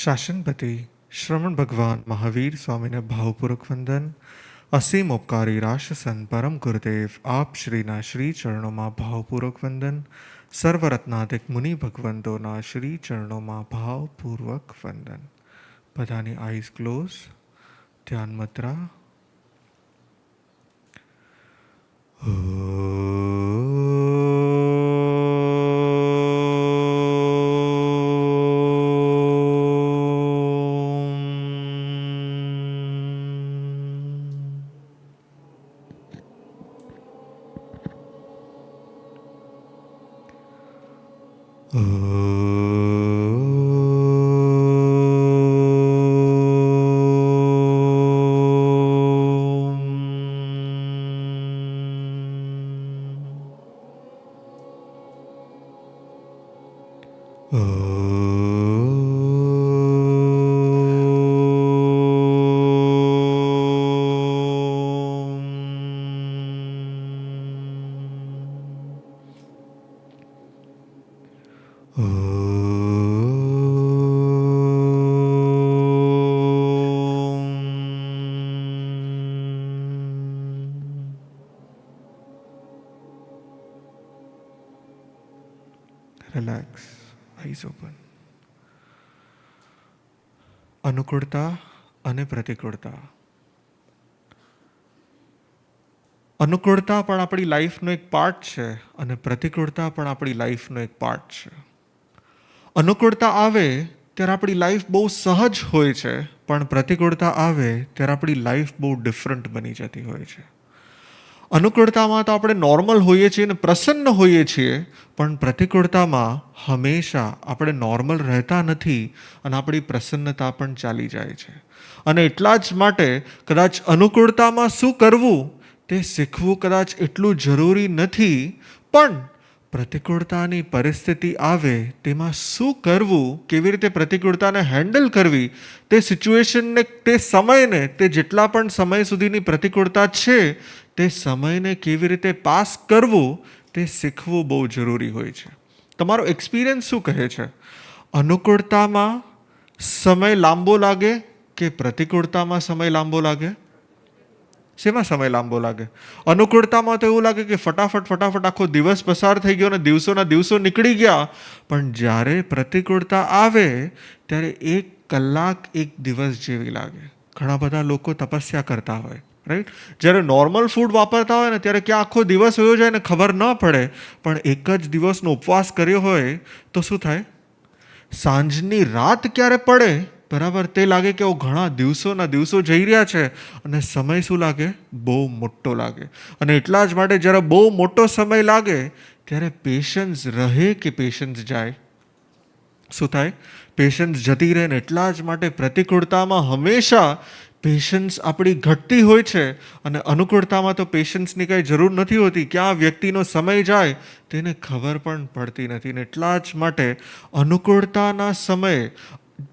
શાસનપતિ શ્રવણ ભગવાન મહાવીર સ્વામીને ભાવપૂર્વક વંદન. અસીમ ઉપકારી રાશસન પરમ ગુરુદેવ આપ શ્રીના શ્રી ચરણોમાં ભાવપૂર્વક વંદન. સર્વરત્નાદિક મુનિ ભગવંતોના શ્રી ચરણોમાં ભાવપૂર્વક વંદન. બધાની આઈઝ ક્લોઝ, ધ્યાન મુદ્રા. Relax, eyes open. અનુકૂળતા અને પ્રતિકૂળતા. અનુકૂળતા પણ આપણી લાઈફનો એક પાર્ટ છે અને પ્રતિકૂળતા પણ આપણી લાઈફનો એક પાર્ટ છે. અનુકૂળતા આવે ત્યારે આપણી લાઈફ બહુ સહજ હોય છે, પણ પ્રતિકૂળતા આવે ત્યારે આપણી લાઈફ બહુ ડિફરન્ટ બની જતી હોય છે. અનુકૂળતામાં તો આપણે નોર્મલ હોઈએ છીએ અને પ્રસન્ન હોઈએ છીએ, પણ પ્રતિકૂળતામાં હંમેશા આપણે નોર્મલ રહેતા નથી અને આપણી પ્રસન્નતા પણ ચાલી જાય છે. અને એટલા જ માટે કદાચ અનુકૂળતામાં શું કરવું તે શીખવું કદાચ એટલું જરૂરી નથી, પણ પ્રતિકૂળતાની પરિસ્થિતિ આવે તેમાં શું કરવું, કેવી રીતે પ્રતિકૂળતાને હેન્ડલ કરવી, તે સિચ્યુએશનને, તે સમયને, તે જેટલા પણ સમય સુધીની પ્રતિકૂળતા છે તે સમયને કેવી રીતે પાસ કરવું તે શીખવું બહુ જરૂરી હોય છે. તમારો એક્સપિરિયન્સ શું કહે છે? અનુકૂળતામાં સમય લાંબો લાગે કે પ્રતિકૂળતામાં સમય લાંબો લાગે? શેમાં સમય લાંબો લાગે? અનુકૂળતામાં તો એવું લાગે કે ફટાફટ આખો દિવસ પસાર થઈ ગયો અને દિવસોના દિવસો નીકળી ગયા, પણ જ્યારે પ્રતિકૂળતા આવે ત્યારે 1 કલાક 1 દિવસ જેવી લાગે. ઘણા બધા લોકો તપસ્યા કરતા હોય, રાઈટ? જ્યારે નોર્મલ ફૂડ વાપરતા હોય ને ત્યારે ક્યાં આખો દિવસ વયો જાય ને ખબર ન પડે, પણ એક જ દિવસનો ઉપવાસ કર્યો હોય તો શું થાય? સાંજની રાત ક્યારે પડે બરાબર તે લાગે કે ઘણા દિવસોના દિવસો જઈ રહ્યા છે અને સમય શું લાગે? બહુ મોટો લાગે. અને એટલા જ માટે જ્યારે બહુ મોટો સમય લાગે ત્યારે પેશન્સ રહે કે પેશન્સ જાય? શું થાય? પેશન્સ જતી રહે. ને એટલા જ માટે પ્રતિકૂળતામાં હંમેશા પેશન્સ આપણી ઘટતી હોય છે અને અનુકૂળતામાં તો પેશન્સની કાંઈ જરૂર નથી હોતી. ક્યાં વ્યક્તિનો સમય જાય તેને ખબર પણ પડતી નથી. ને એટલા જ માટે અનુકૂળતાના સમયે,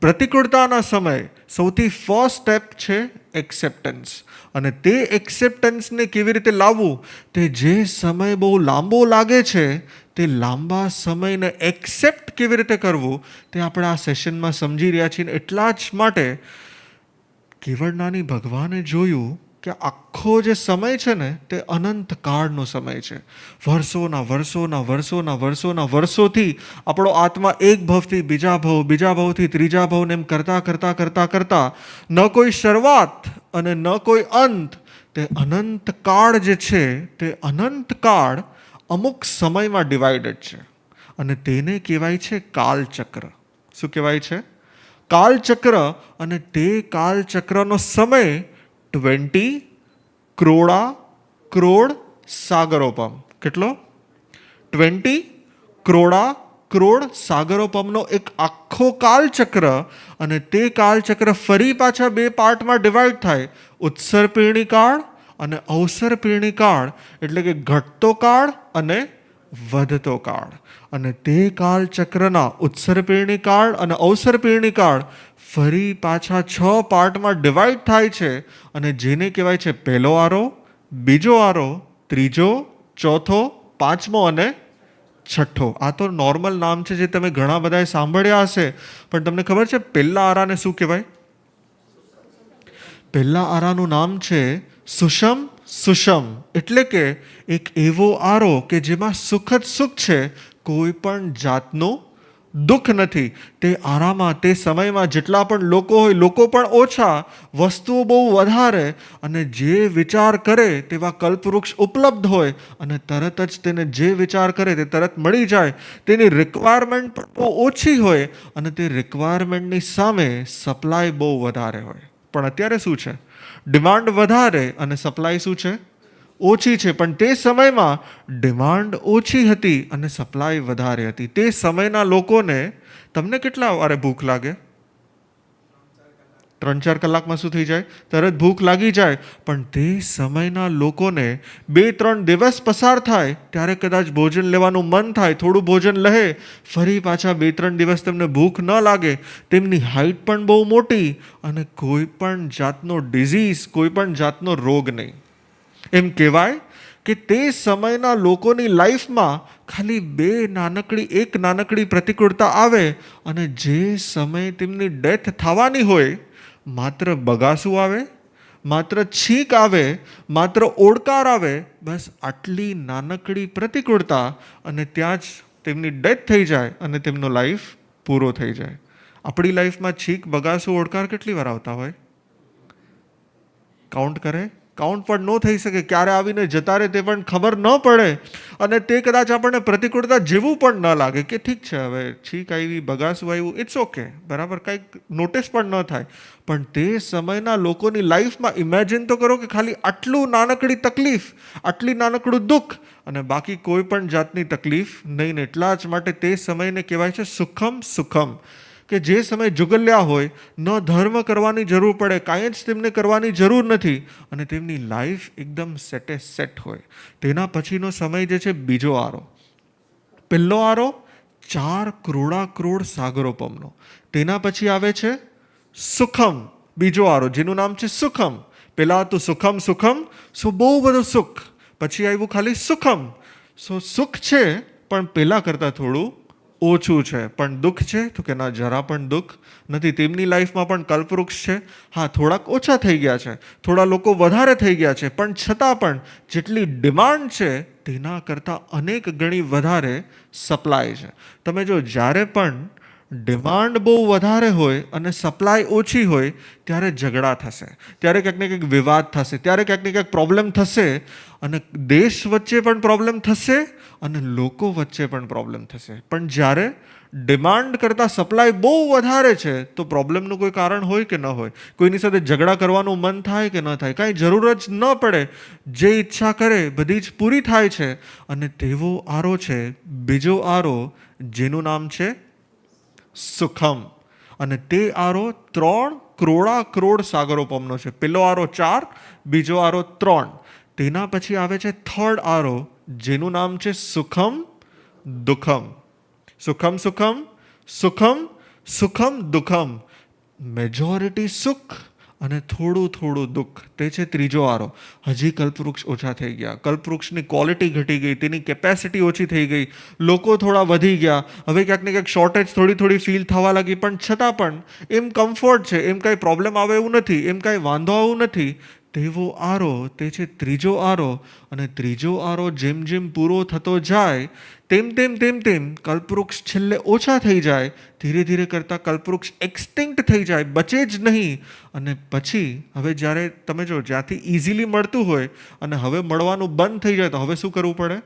પ્રતિકૂળતાના સમયે સૌથી ફર્સ્ટ સ્ટેપ છે એક્સેપ્ટન્સ. અને તે એક્સેપ્ટન્સને કેવી રીતે લાવવું, તે જે સમય બહુ લાંબો લાગે છે તે લાંબા સમયને એક્સેપ્ટ કેવી રીતે કરવું તે આપણે આ સેશનમાં સમજી રહ્યા છીએ. એટલા જ માટે કેવળનાની ભગવાને જોયું કે આખો જે સમય છે ને તે અનંત કાળનો સમય છે. વર્ષોથી આપણો આત્મા એક ભવથી બીજા ભવ, બીજા ભવથી ત્રીજા ભવને એમ કરતા ન કોઈ શરૂઆત અને ન કોઈ અંત. તે અનંત કાળ જે છે તે અનંત કાળ અમુક સમયમાં ડિવાઇડેડ છે અને તેને કહેવાય છે કાલચક્ર. શું કહેવાય છે? કાલચક્ર. અને તે કાલચક્રનો સમય 20 કરોડ સાગરોપમ. કેટલો? 20 કરોડ સાગરોપમનો એક આખો કાલચક્ર. અને તે કાલચક્ર ફરી પાછા 2 પાર્ટમાં ડિવાઈડ થાય. ઉત્સર્પીણી કાળ અને અવસર્પીણી કાળ, એટલે કે ઘટતો કાળ અને વધતો કાળ. અને તે કાળચક્રના ઉત્સર્પીણી કાળ અને અવસર્પીણી કાળ ફરી પાછા 6 પાર્ટમાં ડિવાઈડ થાય છે અને જેને કહેવાય છે પહેલો આરો, બીજો આરો, ત્રીજો, ચોથો, પાંચમો અને છઠ્ઠો. આ તો નોર્મલ નામ છે જે તમે ઘણા બધાએ સાંભળ્યા હશે, પણ તમને ખબર છે પહેલા આરાને શું કહેવાય? પહેલા આરાનું નામ છે સુષમ સુષમ, એટલે કે એક એવો આરો કે જેમાં સુખ જ સુખ છે, કોઈ પણ જાતનું દુઃખ નથી. તે આરામાં, તે સમયમાં જેટલા પણ લોકો હોય, લોકો પણ ઓછા, વસ્તુઓ બહુ વધારે, અને જે વિચાર કરે તેવા કલ્પવૃક્ષ ઉપલબ્ધ હોય, અને તરત જ તેને જે વિચાર કરે તે તરત મળી જાય. તેની રિક્વાયરમેન્ટ પણ બહુ ઓછી હોય, અને તે રિક્વાયરમેન્ટની સામે સપ્લાય બહુ વધારે હોય. પણ અત્યારે શું છે? ડિમાન્ડ વધારે અને સપ્લાય શું છે? ઓછી છે. પણ તે સમયમાં ડિમાન્ડ ઓછી હતી અને સપ્લાય વધારે હતી. તે સમયના લોકોને, તમને કેટલા વારે ભૂખ લાગે? 3-4 કલાકમાં શું થઈ જાય? તરત ભૂખ લાગી જાય. પણ તે સમયના લોકોને 2-3 દિવસ પસાર થાય ત્યારે કદાચ ભોજન લેવાનું મન થાય, થોડું ભોજન લે, ફરી પાછા 2-3 દિવસ તેમને ભૂખ ન લાગે. તેમની હાઇટ પણ બહુ મોટી, અને કોઈ પણ જાતનો ડિઝીઝ, કોઈ પણ જાતનો રોગ નહીં. એમ કહેવાય કે તે સમયના લોકોની લાઈફમાં ખાલી એક નાનકડી પ્રતિકૂળતા આવે, અને જે સમયે તેમની ડેથ થવાની હોય, માત્ર બગાસું આવે, માત્ર છીંક આવે, માત્ર ઓડકાર આવે, બસ આટલી નાનકડી પ્રતિકૂળતા, અને ત્યાં જ તેમની ડેથ થઈ જાય અને તેમનો લાઈફ પૂરો થઈ જાય. આપણી લાઈફમાં છીંક, બગાસું, ઓડકાર કેટલી વાર આવતા હોય? કાઉન્ટ કરે? કાઉન્ટ પણ ન થઈ શકે. ક્યારે આવીને જતા રહે તે પણ ખબર ન પડે, અને તે કદાચ આપણને પ્રતિકૂળતા જેવું પણ ન લાગે કે ઠીક છે, હવે છીક આવી, બગાસું આવ્યું, ઇટ્સ ઓકે, બરાબર, કંઈક નોટિસ પણ ન થાય. પણ તે સમયના લોકોની લાઈફમાં ઇમેજિન તો કરો કે ખાલી આટલું નાનકડી તકલીફ, આટલી નાનકડું દુઃખ, અને બાકી કોઈ પણ જાતની તકલીફ નહીં. ને એટલા જ માટે તે સમયને કહેવાય છે સુખમ સુખમ, કે જે સમય જુગલ્યા હોય, ન ધર્મ કરવાની જરૂર પડે, કાંઈ જ તેમને કરવાની જરૂર નથી, અને તેમની લાઈફ એકદમ સેટ હોય. તેના પછીનો સમય જે છે બીજો આરો. પહેલો આરો 4 કરોડ સાગરોપમનો. તેના પછી આવે છે સુખમ, બીજો આરો, જેનું નામ છે સુખમ. પહેલા હતું સુખમ સુખમ, સો બહુ બધું સુખ. પછી આવ્યું ખાલી સુખમ, સો સુખ છે પણ પહેલા કરતાં થોડું ઓછું છે. પણ દુઃખ છે તો કે ના, જરા પણ દુઃખ નથી. તેમની લાઈફમાં પણ કલ્પવૃક્ષ છે. હા, થોડાક ઓછા થઈ ગયા છે, થોડા લોકો વધારે થઈ ગયા છે, પણ છતાં પણ જેટલી ડિમાન્ડ છે તેના કરતાં અનેક ગણી વધારે સપ્લાય છે. તમે જો, જ્યારે પણ ડિમાન્ડ બહુ વધારે હોય અને સપ્લાય ઓછી હોય, ત્યારે ઝઘડા થશે, ત્યારે ક્યાંક ને ક્યાંક વિવાદ થશે, ત્યારે ક્યાંક ને ક્યાંક પ્રોબ્લેમ થશે, અને દેશ વચ્ચે પણ પ્રોબ્લેમ થશે, અને લોકો વચ્ચે પણ પ્રોબ્લેમ થશે. પણ જ્યારે ડિમાન્ડ કરતાં સપ્લાય બહુ વધારે છે, તો પ્રોબ્લેમનું કોઈ કારણ હોય કે ન હોય? કોઈની સાથે ઝઘડા કરવાનું મન થાય કે ન થાય? કાંઈ જરૂર જ ન પડે. જે ઈચ્છા કરે બધી જ પૂરી થાય છે. અને તેવો આરો છે બીજો આરો, જેનું નામ છે સુખમ. અને તે આરો 3 કરોડ સાગરોપમનો છે. પહેલો આરો 4, બીજો આરો 3. તેના પછી આવે છે થર્ડ આરો, જેનું નામ છે સુખમ દુઃખમ. સુખમ સુખમ, સુખમ સુખમ દુઃખમ. મેજોરિટી સુખ અને થોડું દુઃખ, તે છે ત્રીજો આરો. હજી કલ્પવૃક્ષ ઓછા થઈ ગયા, કલ્પવૃક્ષની ક્વોલિટી ઘટી ગઈ, તેની કેપેસિટી ઓછી થઈ ગઈ, લોકો થોડા વધી ગયા, હવે ક્યાંક ને ક્યાંક શોર્ટેજ થોડી ફીલ થવા લાગી. પણ છતાં પણ એમ કમ્ફર્ટ છે, એમ કાંઈ પ્રોબ્લેમ આવે એવું નથી, એમ કાંઈ વાંધો આવું નથી. તેવો આરો, તે છે ત્રીજો આરો. અને ત્રીજો આરો જેમ જેમ પૂરો થતો જાય, તેમ કલ્પવૃક્ષ છેલ્લે ઓછા થઈ જાય. ધીરે ધીરે કરતાં કલ્પવૃક્ષ એક્સટિંક્ટ થઈ જાય, બચે જ નહીં. અને પછી હવે જ્યારે તમે જો, જ્યાંથી ઇઝીલી મળતું હોય અને હવે મળવાનું બંધ થઈ જાય, તો હવે શું કરવું પડે?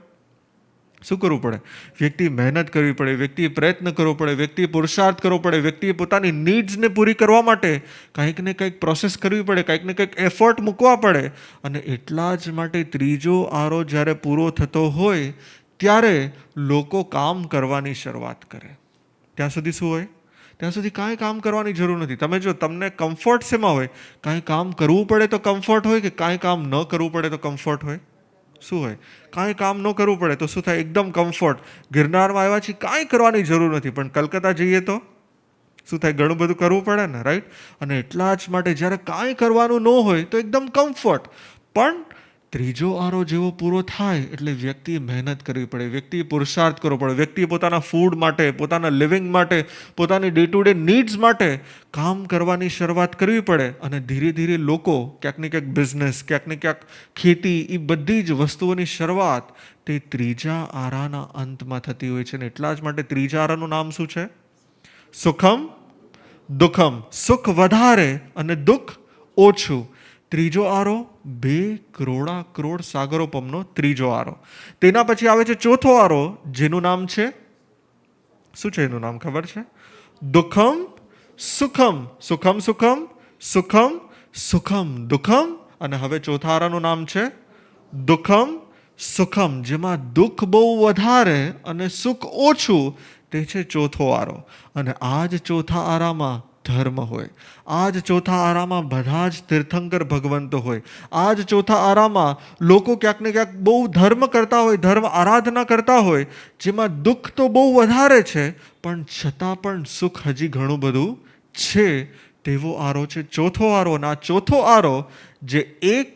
શું કરવું પડે? વ્યક્તિએ મહેનત કરવી પડે, વ્યક્તિએ પ્રયત્ન કરવો પડે, વ્યક્તિએ પુરુષાર્થ કરવો પડે, વ્યક્તિએ પોતાની નીડ્સને પૂરી કરવા માટે કંઈક ને કંઈક પ્રોસેસ કરવી પડે, કંઈક ને કંઈક એફર્ટ મૂકવા પડે. અને એટલા જ માટે ત્રીજો આરો જ્યારે પૂરો થતો હોય, ત્યારે લોકો કામ કરવાની શરૂઆત કરે. ત્યાં સુધી શું હોય? ત્યાં સુધી કાંઈ કામ કરવાની જરૂર નથી. તમે જો, તમને કમ્ફર્ટ શેમાં હોય? કાંઈ કામ કરવું પડે તો કમ્ફર્ટ હોય, કે કાંઈ કામ ન કરવું પડે તો કમ્ફર્ટ હોય? શું હોય? કાંઈ કામ ન કરવું પડે તો શું થાય? એકદમ કમ્ફર્ટ. ગિરનારમાં આવ્યા છીએ, કાંઈ કરવાની જરૂર નથી, પણ કલકત્તા જઈએ તો શું થાય? ઘણું બધું કરવું પડે ને, રાઈટ? અને એટલા જ માટે જ્યારે કાંઈ કરવાનું ન હોય તો એકદમ કમ્ફર્ટ. પણ ત્રીજો આરો જેવો પૂરો થાય એટલે વ્યક્તિએ મહેનત કરવી પડે, વ્યક્તિએ પુરુષાર્થ કરવો પડે, વ્યક્તિએ પોતાના ફૂડ માટે, પોતાના લિવિંગ માટે, પોતાની ડે ટુ ડે નીડ્સ માટે કામ કરવાની શરૂઆત કરવી પડે. અને ધીરે ધીરે લોકો ક્યાંક ને ક્યાંક બિઝનેસ, ક્યાંક ને ક્યાંક ખેતી, એ બધી જ વસ્તુઓની શરૂઆત તે ત્રીજા આરાના અંતમાં થતી હોય છે. અને એટલા જ માટે ત્રીજા આરાનું નામ શું છે? સુખમ દુઃખમ. સુખ વધારે અને દુઃખ ઓછું. ત્રીજો આરો 2 કરોડ સાગરોપમનો ત્રીજો આરો. તેના પછી આવે છે ચોથો આરો, જેનું નામ છે, શું છે એનું નામ ખબર છે? દુઃખમ સુખમ. સુખમ સુખમ, સુખમ સુખમ દુઃખમ. અને હવે ચોથા આરાનું નામ છે દુઃખમ સુખમ, જેમાં દુઃખ બહુ વધારે અને સુખ ઓછું. તે છે ચોથો આરો. અને આ જ ચોથા આરામાં ધર્મ હોય. આ જ ચોથા આરામાં બધા જ તીર્થંકર ભગવંતો હોય. આ જ ચોથા આરામાં લોકો ક્યાંક ને ક્યાંક બહુ ધર્મ કરતા હોય, ધર્મ આરાધના કરતા હોય, જેમાં દુઃખ તો બહુ વધારે છે પણ છતાં પણ સુખ હજી ઘણું બધું છે. તેવો આરો છે ચોથો આરો. અને આ ચોથો આરો જે 1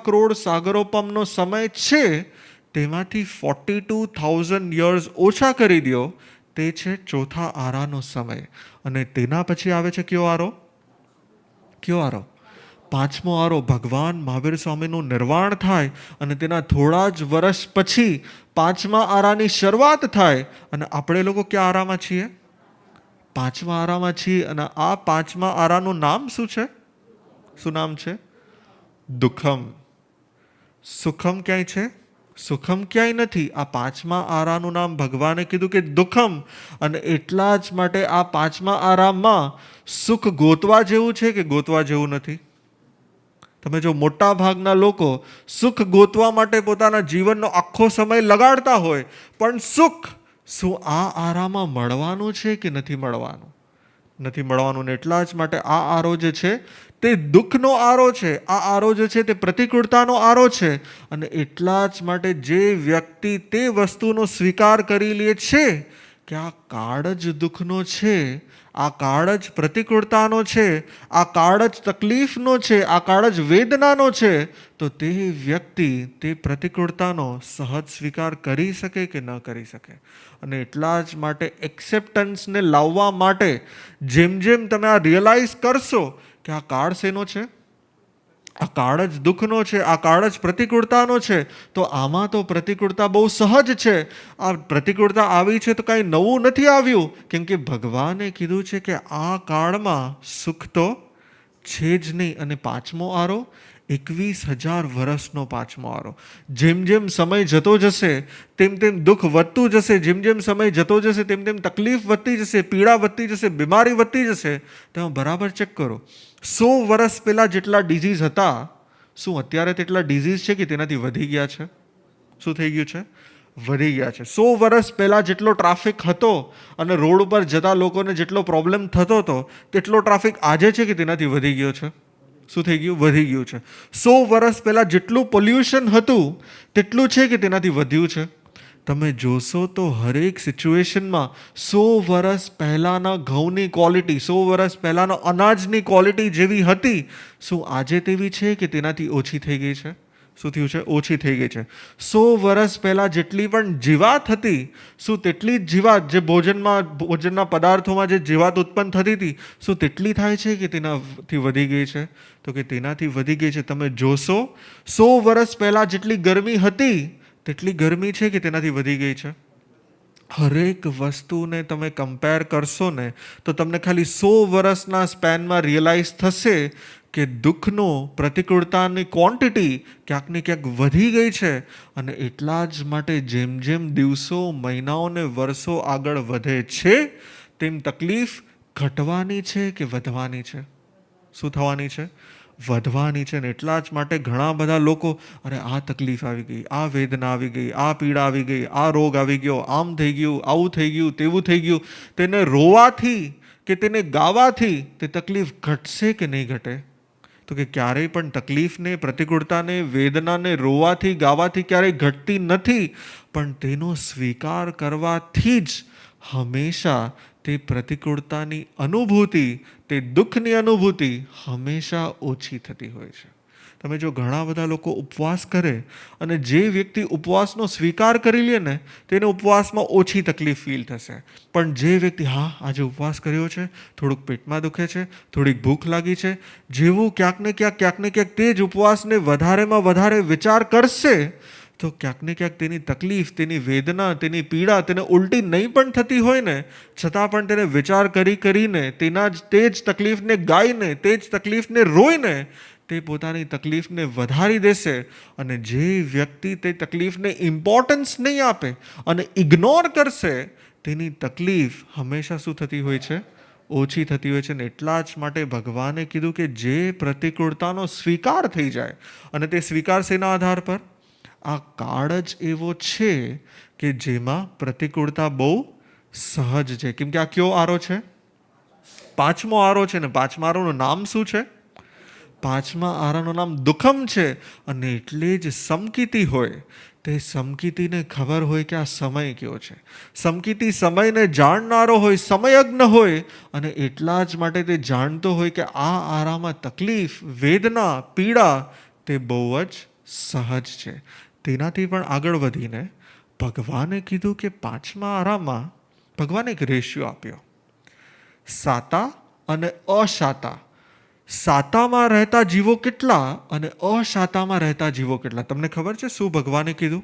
કરોડ સાગરોપમનો સમય છે, તેમાંથી 42,000 યર્સ ઓછા કરી દો, તે છે ચોથા આરાનો સમય. અને તેના પછી આવે છે કયો આરો? કયો આરો? પાંચમો આરો. ભગવાન મહાવીર સ્વામીનું નિર્વાણ થાય અને તેના થોડા જ વર્ષ પછી પાંચમા આરાની શરૂઆત થાય. અને આપણે લોકો ક્યાં આરામાં છીએ? પાંચમા આરામાં છીએ. અને આ પાંચમા આરાનું નામ શું છે? શું નામ છે? દુઃખમ. સુખમ ક્યાંય છે? સુખમ ક્યાંય નથી. આ પાંચમા આરાનું નામ ભગવાને કીધું કે દુઃખમ. અને એટલા જ માટે આ પાંચમા આરામાં સુખ ગોતવા જેવું છે કે ગોતવા જેવું નથી? તમે જો મોટા ભાગના લોકો સુખ ગોતવા માટે પોતાના જીવનનો આખો સમય લગાડતા હોય, પણ સુખ શું આ આરામાં મળવાનું છે કે નથી મળવાનું? નથી મળવાનું. ને એટલા જ માટે આ આરો જે છે તે દુઃખનો આરો છે. આ આરો જે છે તે પ્રતિકૂળતાનો આરો છે. અને એટલા જ માટે જે વ્યક્તિ તે વસ્તુનો સ્વીકાર કરી લે છે કે આ કાળ જ દુઃખનો છે, આ કાળ જ પ્રતિકૂળતાનો છે, આ કાળ જ તકલીફનો છે, આ કાળ જ વેદનાનો છે, તો તે વ્યક્તિ તે પ્રતિકૂળતાનો સહજ સ્વીકાર કરી શકે કે ન કરી શકે? અને એટલા જ માટે એક્સેપ્ટન્સને લાવવા માટે જેમ જેમ તમે આ રિયલાઇઝ કરશો કે આ કાળ શેનો છે? આ કાળ જ દુઃખનો છે, આ કાળ જ પ્રતિકૂળતાનો છે, તો આમાં તો પ્રતિકૂળતા બહુ સહજ છે. આ પ્રતિકૂળતા આવી છે તો કાંઈ નવું નથી આવ્યું, કેમ કે ભગવાને કીધું છે કે આ કાળમાં સુખ તો છે જ નહીં. અને પાંચમો આરો 21,000 વર્ષનો પાંચમો આરો. જેમ જેમ સમય જતો જશે તેમ તેમ દુઃખ વધતું જશે, જેમ જેમ સમય જતો જશે તેમ તેમ તકલીફ વધતી જશે, પીડા વધતી જશે, બીમારી વધતી જશે. તમે બરાબર ચેક કરો, 100 વર્ષ પહેલાં જેટલા ડિઝીઝ હતા, શું અત્યારે તેટલા ડિઝીઝ છે કે તેનાથી વધી ગયા છે? શું થઈ ગયું છે? વધી ગયા છે. 100 વર્ષ પહેલાં જેટલો ટ્રાફિક હતો અને રોડ ઉપર જતા લોકોને જેટલો પ્રોબ્લેમ થતો હતો, તેટલો ટ્રાફિક આજે છે કે તેનાથી વધી ગયો છે? શું થઈ ગયું? વધી ગયું છે. 100 વર્ષ પહેલાં જેટલું પોલ્યુશન હતું તેટલું છે કે તેનાથી વધ્યું છે? તમે જોશો તો હરેક સિચ્યુએશનમાં 100 વર્ષ પહેલાંના ઘઉંની ક્વોલિટી, 100 વર્ષ પહેલાંના અનાજની ક્વોલિટી જેવી હતી, શું આજે તેવી છે કે તેનાથી ઓછી થઈ ગઈ છે? શું થયું છે? ઓછી થઈ ગઈ છે. 100 વર્ષ પહેલાં જેટલી પણ જીવાત હતી, શું તેટલી જ જીવાત જે ભોજનના પદાર્થોમાં જે જીવાત ઉત્પન્ન થતી હતી, શું તેટલી થાય છે કે તેનાથી વધી ગઈ છે? તો કે તેનાથી વધી ગઈ છે. તમે જોશો 100 વર્ષ પહેલાં જેટલી ગરમી હતી તેટલી ગરમી છે કે તેનાથી વધી ગઈ છે? હરેક વસ્તુને તમે કમ્પેર કરશો ને તો તમને ખાલી 100 વર્ષના સ્પેનમાં રિયલાઇઝ થશે કે દુઃખનો, પ્રતિકૂળતાની ક્વોન્ટિટી ક્યાંક ને ક્યાંક વધી ગઈ છે. અને એટલા જ માટે જેમ જેમ દિવસો, મહિનાઓ ને વર્ષો આગળ વધે છે તેમ તકલીફ ઘટવાની છે કે વધવાની છે? શું થવાની છે? વધવાની છે. ને એટલા જ માટે ઘણા બધા લોકો, અરે આ તકલીફ આવી ગઈ, આ વેદના આવી ગઈ, આ પીડા આવી ગઈ, આ રોગ આવી ગયો, આમ થઈ ગયું, આવું થઈ ગયું, તેવું થઈ ગયું, તેને રોવાથી કે તેને ગાવાથી તે તકલીફ ઘટશે કે નહીં ઘટે? તો કે ક્યારેય પણ તકલીફને, પ્રતિકૂળતાને, વેદનાને રોવાથી, ગાવાથી ક્યારેય ઘટતી નથી, પણ તેનો સ્વીકાર કરવાથી જ હંમેશા તે પ્રતિકૂળતાની અનુભૂતિ, તે દુઃખની અનુભૂતિ હંમેશા ઓછી થતી હોય છે. તમે જો ઘણા બધા લોકો ઉપવાસ કરે અને જે વ્યક્તિ ઉપવાસનો સ્વીકાર કરી લે ને તેને ઉપવાસમાં ઓછી તકલીફ ફીલ થશે. પણ જે વ્યક્તિ આજે ઉપવાસ કર્યો છે, થોડુંક પેટમાં દુખે છે, થોડીક ભૂખ લાગી છે, જેવું ક્યાંક ને ક્યાંક તે જ ઉપવાસને વધારેમાં વધારે વિચાર કરશે તો ક્યાંક ને ક્યાંક તેની તકલીફ, તેની વેદના, તેની પીડા તેને ઉલટી નહીં પણ થતી હોય ને છતાં પણ તેને વિચાર કરીને તે જ તકલીફને ગાઈને, તે જ તકલીફને રોઈને તે પોતાની તકલીફને વધારી દેશે. અને જે વ્યક્તિ તે તકલીફને ઇમ્પોર્ટન્સ નહીં આપે અને ઇગ્નોર કરશે તેની તકલીફ હંમેશા શું થતી હોય છે? ઓછી થતી હોય છે. ને એટલા જ માટે ભગવાને કીધું કે જે પ્રતિકૂળતાનો સ્વીકાર થઈ જાય, અને તે સ્વીકાર શેના આધાર પર? આ કાળ જ એવો છે કે જેમાં પ્રતિકૂળતા બહુ સહજ છે. કેમ કે આ કયો આરો છે? 5મો આરો છે. ને 5મા આરોનું નામ શું છે? 5મા આરાનું નામ દુઃખમ છે. અને એટલે જ સમકીતી હોય તે સમકીતીને ખબર હોય કે આ સમય કયો છે. સમકીતી સમયને જાણનારો હોય, સમયજ્ઞ હોય, અને એટલા જ માટે તે જાણતો હોય કે આ આરામાં તકલીફ, વેદના, પીડા તે બહુ જ સહજ છે. તેનાથી પણ આગળ વધીને ભગવાને કીધું કે 5મા આરામાં ભગવાને એક રેશિયો આપ્યો, સાતા અને અશાતા. સાતામાં રહેતા જીવો કેટલા અને અશાતામાં રહેતા જીવો કેટલા? તમને ખબર છે શું ભગવાને કીધું?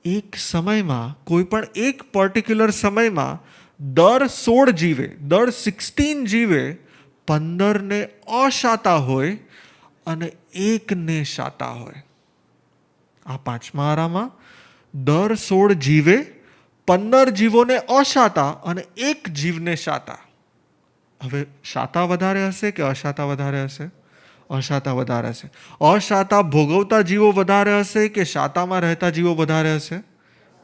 એક સમયમાં, કોઈ પણ એક પર્ટિક્યુલર સમયમાં દર 16 જીવે, દર 16 જીવે 15 અશાતા હોય અને 1 શાતા હોય. આ 5મા આરામાં દર 16 જીવે 15 જીવોને અશાતા અને 1 જીવને શાતા. હવે શાતા વધારે હશે કે અશાતા વધારે હશે? અશાતા વધારે હશે. અશાતા ભોગવતા જીવો વધારે હશે કે શાતામાં રહેતા જીવો વધારે હશે?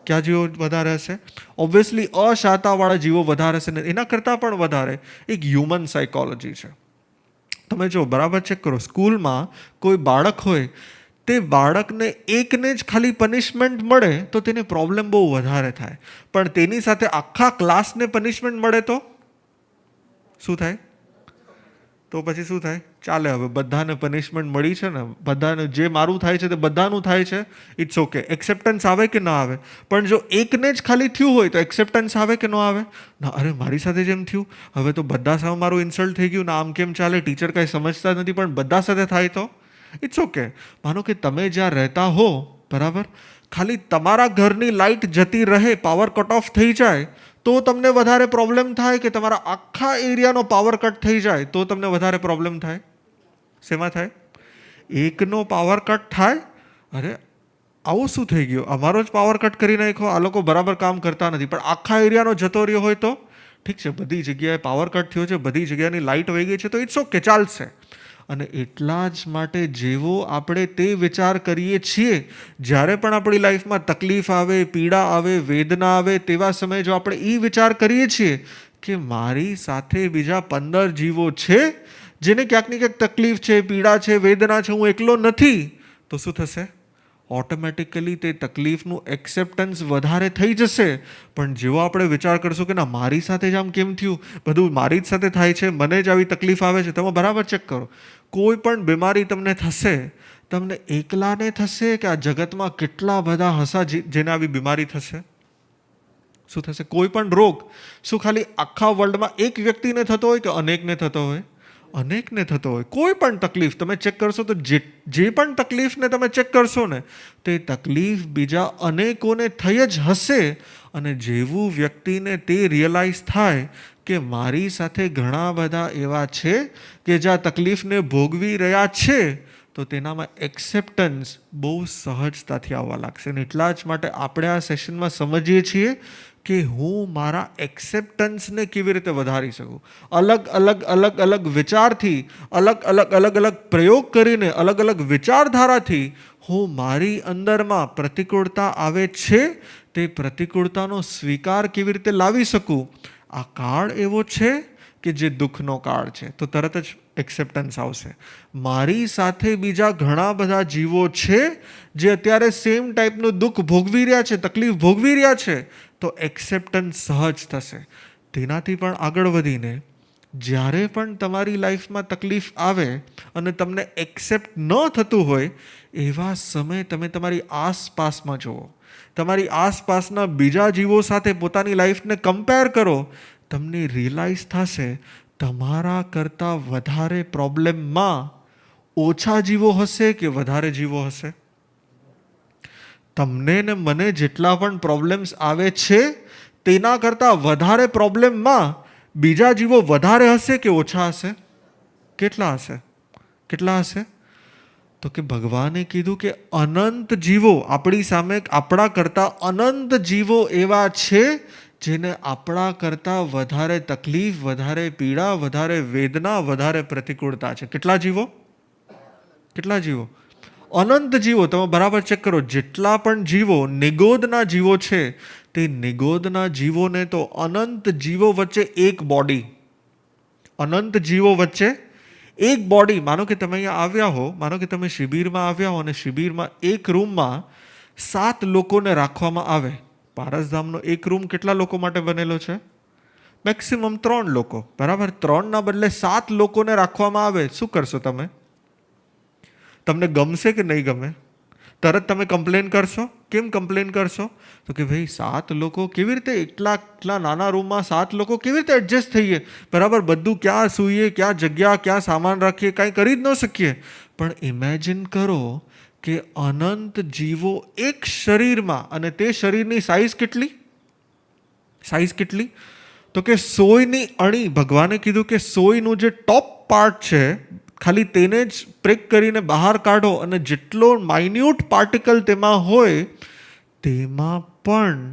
ક્યાં જીવો વધારે હશે? ઓબ્વિયસલી અશાતાવાળા જીવો વધારે હશે. ને એના કરતાં પણ વધારે એક હ્યુમન સાયકોલોજી છે. તમે જો બરાબર ચેક કરો, સ્કૂલમાં કોઈ બાળક હોય, તે બાળકને એકને જ ખાલી પનિશમેન્ટ મળે તો તેને પ્રોબ્લેમ બહુ વધારે થાય. પણ તેની સાથે આખા ક્લાસને પનિશમેન્ટ મળે તો શું થાય? તો પછી શું થાય? ચાલે, હવે બધાને પનિશમેન્ટ મળી છે ને, બધાને જે મારું થાય છે તે બધાનું થાય છે, ઇટ્સ ઓકે. એક્સેપ્ટન્સ આવે કે ના આવે? પણ જો એકને જ ખાલી થયું હોય તો એક્સેપ્ટન્સ આવે કે ન આવે? ના, અરે મારી સાથે જેમ થયું, હવે તો બધા સામે મારું ઇન્સલ્ટ થઈ ગયું ને, આમ કેમ ચાલે? ટીચર કાંઈ સમજતા નથી, પણ બધા સાથે થાય તો ઇટ્સ ઓકે. માનો કે તમે જ્યાં રહેતા હો, બરાબર, ખાલી તમારા ઘરની લાઇટ જતી રહે, પાવર કટ ઓફ થઈ જાય તો તમને વધારે પ્રોબ્લેમ થાય કે તમારા આખા એરિયાનો પાવર કટ થઈ જાય તો તમને વધારે પ્રોબ્લેમ થાય? શેમાં થાય? એકનો પાવર કટ થાય, અરે આવું શું થઈ ગયું, અમારો જ પાવર કટ કરી નાખ્યો, આ લોકો બરાબર કામ કરતા નથી. પણ આખા એરિયાનો જતો રહ્યો હોય તો ઠીક છે, બધી જગ્યાએ પાવર કટ થયો છે, બધી જગ્યાની લાઇટ વહી ગઈ છે, તો ઇટ્સ ઓકે, ચાલશે. અને એટલા જ માટે જેવો આપણે તે વિચાર કરીએ છીએ, જ્યારે પણ આપણી લાઈફમાં તકલીફ આવે, પીડા આવે, વેદના આવે, તેવા સમયે જો આપણે એ વિચાર કરીએ છીએ કે મારી સાથે બીજા 15 જીવો છે જેને ક્યાંક ને ક્યાંક તકલીફ છે, પીડા છે, વેદના છે, હું એકલો નથી, તો શું થશે? ઓટોમેટિકલી તે તકલીફનું એક્સેપ્ટન્સ વધારે થઈ જશે. પણ જેવો આપણે વિચાર કરશું કે ના, મારી સાથે જ આમ કેમ થયું, બધું મારી જ સાથે થાય છે, મને જ આવી તકલીફ આવે છે. તમે બરાબર ચેક કરો, કોઈ પણ બીમારી તમને થશે, તમને એકલાને થશે કે આ જગતમાં કેટલા બધા હસા જેને આવી બીમારી થશે? શું થશે? કોઈ પણ રોગ શું ખાલી આખા વર્લ્ડમાં એક વ્યક્તિને થતો હોય કે અનેકને થતો હોય? અનેકને થતો હોય. કોઈ પણ તકલીફ તમે ચેક કરશો તો જે પણ તકલીફને તમે ચેક કરશો ને, તે તકલીફ બીજા અનેકોને થઈ જ હશે. અને જેવું વ્યક્તિને તે રિયલાઇઝ થાય કે મારી સાથે ઘણા બધા એવા છે કે જ્યાં તકલીફને ભોગવી રહ્યા છે, તો તેનામાં એક્સેપ્ટન્સ બહુ સહજતાથી આવવા લાગશે. અને એટલા જ માટે આપણે આ સેશનમાં સમજીએ છીએ કે હું મારા એક્સેપ્ટન્સને કેવી રીતે વધારી શકું. અલગ અલગ વિચારથી, અલગ અલગ પ્રયોગ કરીને, અલગ અલગ વિચારધારાથી હું મારી અંદરમાં પ્રતિકૂળતા આવે છે તે પ્રતિકૂળતાનો સ્વીકાર કેવી રીતે લાવી શકું. આ કાળ એવો છે કે જે દુઃખનો કાળ છે, તો તરત જ એક્સેપ્ટન્સ આવશે. મારી સાથે બીજા ઘણા બધા જીવો છે જે અત્યારે સેમ ટાઈપનું દુઃખ ભોગવી રહ્યા છે, તકલીફ ભોગવી રહ્યા છે, તો એક્સેપ્ટન્સ સહજ થશે. તેનાથી પણ આગળ વધીને જ્યારે પણ તમારી લાઈફમાં તકલીફ આવે અને તમને એક્સેપ્ટ ન થતું હોય એવા સમયે તમે તમારી આસપાસમાં જુઓ, તમારી આસપાસના બીજા જીવો સાથે પોતાની લાઈફને કમ્પેર કરો, તમને રિયલાઇઝ થશે તમારા કરતાં વધારે પ્રોબ્લેમમાં ઓછા જીવો હશે કે વધારે જીવો હશે? તમને ને મને જેટલા પણ પ્રોબ્લેમ્સ આવે છે તેના કરતાં વધારે પ્રોબ્લેમમાં બીજા જીવો વધારે હશે કે ઓછા હશે? કેટલા હશે? કેટલા હશે? તો કે ભગવાને કીધું કે અનંત જીવો આપણી સામે, આપણા કરતાં અનંત જીવો એવા છે જેને આપણા કરતાં વધારે તકલીફ, વધારે પીડા, વધારે વેદના, વધારે પ્રતિકૂળતા છે. કેટલા જીવો? કેટલા જીવો? અનંત જીવો. તમે બરાબર ચેક કરો, જેટલા પણ જીવો નિગોદના જીવો છે તે નિગોદના જીવોને તો અનંત જીવો વચ્ચે એક બોડી, અનંત જીવો વચ્ચે એક બોડી. માનો કે તમે અહીંયા આવ્યા હો, માનો કે તમે શિબિરમાં આવ્યા હો અને શિબિરમાં એક રૂમમાં 7 લોકોને રાખવામાં આવે. પારસધામનો એક રૂમ કેટલા લોકો માટે બનેલો છે? મેક્સિમમ 3 લોકો, બરાબર? 3ના બદલે 7 લોકોને રાખવામાં આવે. શું કરશો તમે? તમને ગમશે કે નહીં ગમે? તરત તમે કમ્પ્લેન કરશો. કેમ કમ્પ્લેન કરશો? તો કે ભાઈ 7 લોકો કેવી રીતે એટલા નાના રૂમમાં 7 લોકો કેવી રીતે એડજસ્ટ થઈએ? બરાબર, બધું ક્યાં સૂઈએ, ક્યાં જગ્યા, ક્યાં સામાન રાખીએ, કાંઈ કરી જ ન શકીએ. પણ ઇમેજિન કરો કે અનંત જીવો એક શરીરમાં, અને તે શરીરની સાઇઝ કેટલી? સાઇઝ કેટલી? તો કે સોયની અણી. ભગવાને કીધું કે સોયનું જે ટોપ પાર્ટ છે ખાલી તેને જ પ્રેક કરીને બહાર કાઢો અને જેટલો માઇન્યુટ પાર્ટિકલ તેમાં હોય તેમાં પણ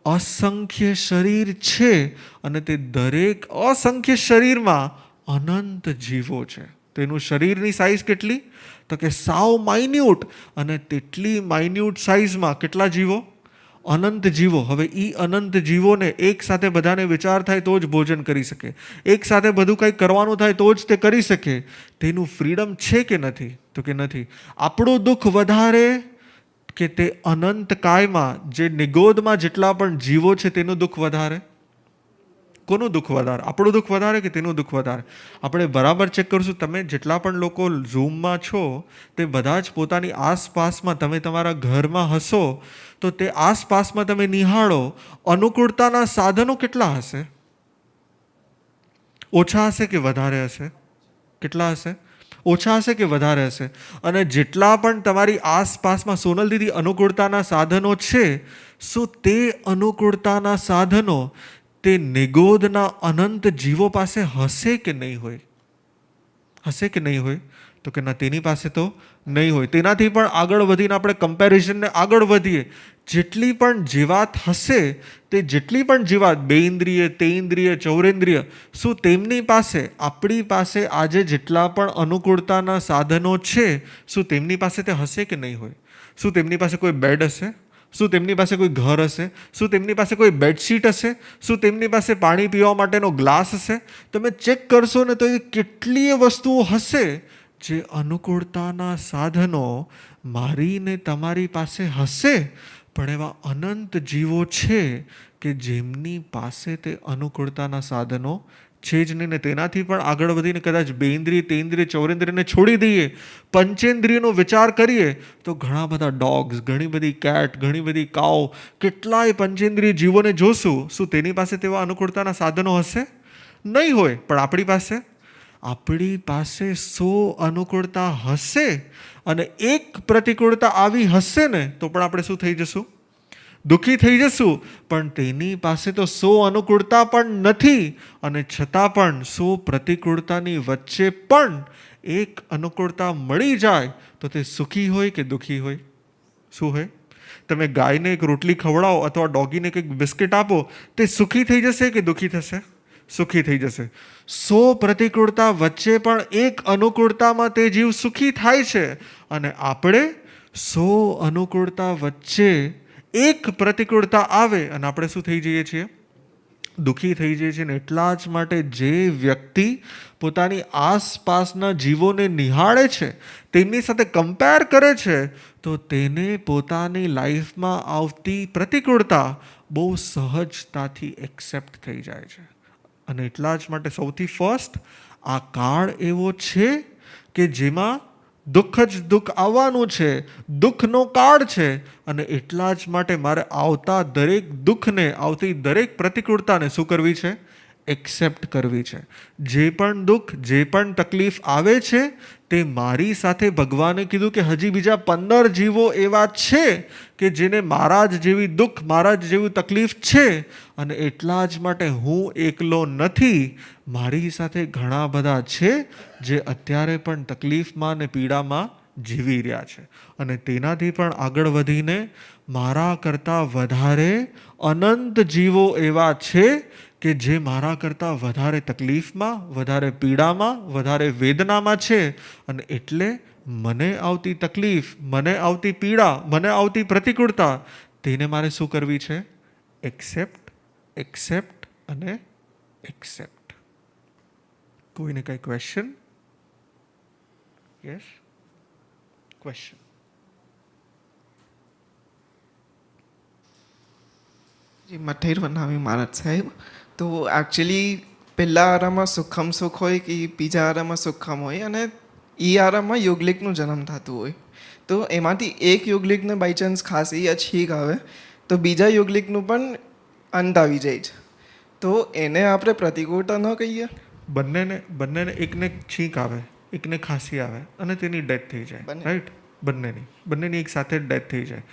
અસંખ્ય શરીર છે અને તે દરેક અસંખ્ય શરીરમાં અનંત જીવો છે. તેનું શરીરની સાઇઝ કેટલી? તો કે સાવ માઇન્યુટ. અને તેટલી માઇન્યુટ સાઇઝમાં કેટલા જીવો? અનંત જીવો. હવે એ અનંત જીવોને એક સાથે બધાને વિચાર થાય તો જ ભોજન કરી શકે, એક સાથે બધું કંઈ કરવાનું થાય તો જ તે કરી શકે. તેનું ફ્રીડમ છે કે નથી? તો કે નથી. આપણું દુઃખ વધારે કે તે અનંત કાયમાં જે નિગોદમાં જેટલા પણ જીવો છે તેનું દુઃખ વધારે? કોનું દુઃખ વધારે? આપણું દુઃખ વધારે કે તેનું દુઃખ વધારે? આપણે બરાબર ચેક કરશું. તમે જેટલા પણ લોકો ઝૂમમાં છો તે બધા જ પોતાની આસપાસમાં, તમે તમારા ઘરમાં હશો તો તે આસપાસમાં તમે નિહાળો, અનુકૂળતાના સાધનો કેટલા હશે? ઓછા હશે કે વધારે હશે? કેટલા હશે? ઓછા હશે કે વધારે હશે? અને જેટલા પણ તમારી આસપાસમાં સોનલ દીદી અનુકૂળતાના સાધનો છે, શું તે અનુકૂળતાના સાધનો તે નિગોદના અનંત જીવો પાસે હશે કે નહીં હોય? હશે કે નહીં હોય? તો કે ના, તેની પાસે તો નહીં હોય. તેનાથી પણ આગળ વધીને આપણે કમ્પેરિઝનને આગળ વધીએ. જેટલી પણ જીવાત હશે, તે જેટલી પણ જીવાત, 2 ઇન્દ્રિય, 3 ઇન્દ્રિય, 4 ઇન્દ્રિય, શું તેમની પાસે, આપણી પાસે આજે જેટલા પણ અનુકૂળતાના સાધનો છે, શું તેમની પાસે તે હશે કે નહીં હોય? શું તેમની પાસે કોઈ બેડ હશે? શું તેમની પાસે કોઈ ઘર હશે? શું તેમની પાસે કોઈ બેડશીટ હશે? શું તેમની પાસે પાણી પીવા માટેનો ગ્લાસ હશે? તમે ચેક કરશો ને તો એવી કેટલીય વસ્તુઓ હશે જે અનુકૂળતાના સાધનો મારીને તમારી પાસે હશે, પણ એવા અનંત જીવો છે કે જેમની પાસે તે અનુકૂળતાના સાધનો છે જ નહીં. ને તેનાથી પણ આગળ વધીને કદાચ 2 ઇન્દ્રિય, 3 ઇન્દ્રિય, 4 ઇન્દ્રિયને છોડી દઈએ, પંચેન્દ્રિયનો વિચાર કરીએ તો ઘણા બધા ડોગ્સ, ઘણી બધી કેટ, ઘણી બધી કાઉ, કેટલાય પંચેન્દ્રિય જીવોને જોશું. શું તેની પાસે તેવા અનુકૂળતાના સાધનો હશે? નહીં હોય. પણ આપણી પાસે 100 અનુકૂળતા હશે અને એક પ્રતિકૂળતા આવી હશે ને તો પણ આપણે શું થઈ જશું? દુઃખી થઈ જશું. પણ તેની પાસે તો 100 અનુકૂળતા પણ નથી અને છતાં પણ 100 પ્રતિકૂળતાની વચ્ચે પણ એક અનુકૂળતા મળી જાય તો તે સુખી હોય કે દુઃખી હોય? શું હોય? તમે ગાયને એક રોટલી ખવડાવો અથવા ડોગીને કંઈક બિસ્કિટ આપો, તે સુખી થઈ જશે કે દુઃખી થશે? સુખી થઈ જશે. 100 પ્રતિકૂળતા વચ્ચે પણ એક અનુકૂળતામાં તે જીવ સુખી થાય છે અને આપણે 100 અનુકૂળતા વચ્ચે એક પ્રતિકૂળતા આવે અને આપણે શું થઈ જઈએ છીએ? દુઃખી થઈ જઈએ છીએ. ને એટલા જ માટે જે વ્યક્તિ પોતાની આસપાસના જીવોને નિહાળે છે, તેમની સાથે કમ્પેર કરે છે, તો તેને પોતાની લાઈફમાં આવતી પ્રતિકૂળતા બહુ સહજતાથી એક્સેપ્ટ થઈ જાય છે. અને એટલા જ માટે સૌથી ફર્સ્ટ આ કાળ એવો છે કે જેમાં દુઃખ જ દુઃખ આવવાનું છે, દુઃખનો કાળ છે, અને એટલા જ માટે મારે આવતા દરેક દુઃખને, આવતી દરેક પ્રતિકૂળતાને શું કરવી છે? એક્સેપ્ટ કરવી છે. જે પણ દુઃખ, જે પણ તકલીફ આવે છે તે મારી સાથે ભગવાને કીધું કે હજી બીજા 15 જીવો એવા છે કે જેને મારા જ જેવી દુઃખ, મારા જ જેવી તકલીફ છે, અને એટલા જ માટે હું એકલો નથી. મારી સાથે ઘણા બધા છે જે અત્યારે પણ તકલીફમાં ને પીડામાં જીવી રહ્યા છે, અને તેનાથી પણ આગળ વધીને મારા કરતાં વધારે અનંત જીવો એવા છે કે જે મારા કરતાં વધારે તકલીફમાં, વધારે પીડામાં, વધારે વેદનામાં છે. અને એટલે મને આવતી તકલીફ, મને આવતી પીડા, મને આવતી પ્રતિકૂળતા, તેને મારે શું કરવી છે? એક્સેપ્ટ, એક્સેપ્ટ અને એક્સેપ્ટ. કોઈને કઈ ક્વેશ્ચન? Yes, question. જી મઠેર વનાવી મહારાજ સાહેબ, તો એકચ્યુઅલી પહેલા આરામાં સુખમ સુખ હોય કે બીજા આરામાં સુખમ હોય, અને એ આરામાં યોગલિકનું જન્મ થતું હોય, તો એમાંથી એક યોગલિકને બાય ચાન્સ ખાંસી યા છીંક આવે તો બીજા યોગલિકનું પણ અંત આવી જાય છે, તો એને આપણે પ્રતિકૂળતા ન કહીએ? બંનેને એકને છીંક આવે, એકને ખાંસી આવે અને તેની ડેથ થઈ જાય, બંને? રાઈટ? બંનેની એક સાથે જ ડેથ થઈ જાય.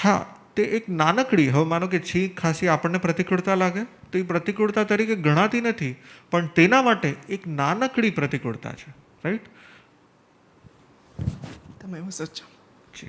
હા, તે એક નાનકડી, હવે માનો કે છીંક ખાંસી આપણને પ્રતિકૂળતા લાગે તો એ પ્રતિકૂળતા તરીકે ગણાતી નથી, પણ તેના માટે એક નાનકડી પ્રતિકૂળતા છે, રાઈટ? તમે સચ્ચો.